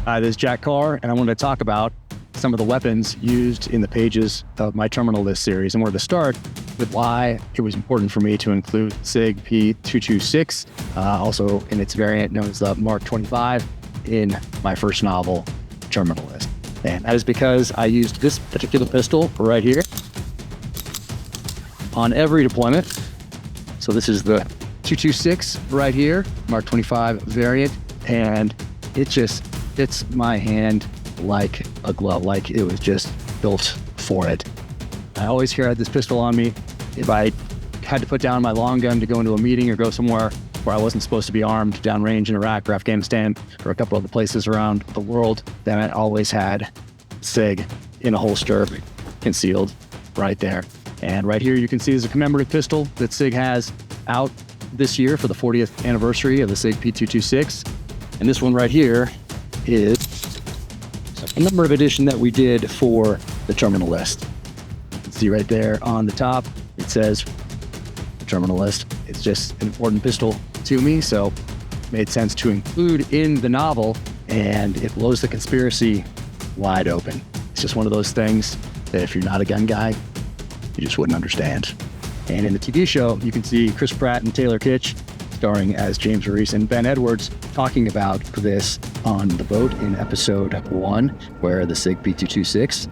This is Jack Carr, and I wanted to talk about some of the weapons used in the pages of my terminal list series, and wanted to start with why it was important for me to include SIG P226, also in its variant known as the Mark 25, in my first novel terminal list. And that is because I used this particular pistol right here on every deployment. So this is the 226 right here, Mark 25 variant, and it just fits my hand like a glove, like it was just built for it. I always carried this pistol on me. If I had to put down my long gun to go into a meeting or go somewhere where I wasn't supposed to be armed downrange in Iraq or Afghanistan or a couple other places around the world, then I always had SIG in a holster, concealed right there. And right here you can see there's a commemorative pistol that SIG has out this year for the 40th anniversary of the SIG P226. And this one right here is a number of edition that we did for the terminal list. You can see right there on the top, it says the terminal list. It's just an important pistol to me, so it made sense to include in the novel, and it blows the conspiracy wide open. It's just one of those things that if you're not a gun guy, you just wouldn't understand. And in the TV show, you can see Chris Pratt and Taylor Kitsch starring as James Reese and Ben Edwards talking about this on the boat in episode 1, where the SIG P226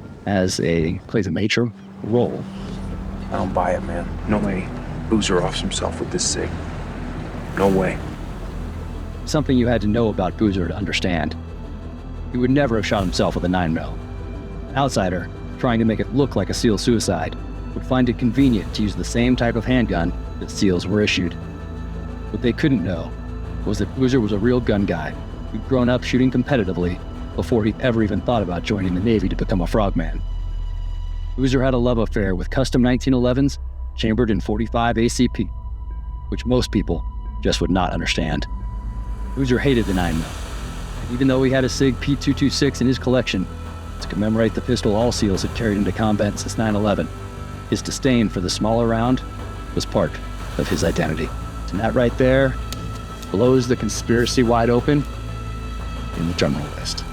plays a major role. I don't buy it, man. No way. Boozer offs himself with this SIG. No way. Something you had to know about Boozer to understand. He would never have shot himself with a 9mm. An outsider, trying to make it look like a SEAL suicide, would find it convenient to use the same type of handgun that SEALs were issued. What they couldn't know was that Boozer was a real gun guy who'd grown up shooting competitively before he ever even thought about joining the Navy to become a frogman. Boozer had a love affair with custom 1911s chambered in .45 ACP, which most people just would not understand. Boozer hated the 9mm, and even though he had a SIG P226 in his collection to commemorate the pistol all SEALs had carried into combat since 9/11, his disdain for the smaller round was part of his identity. And that right there blows the conspiracy wide open in the terminal list.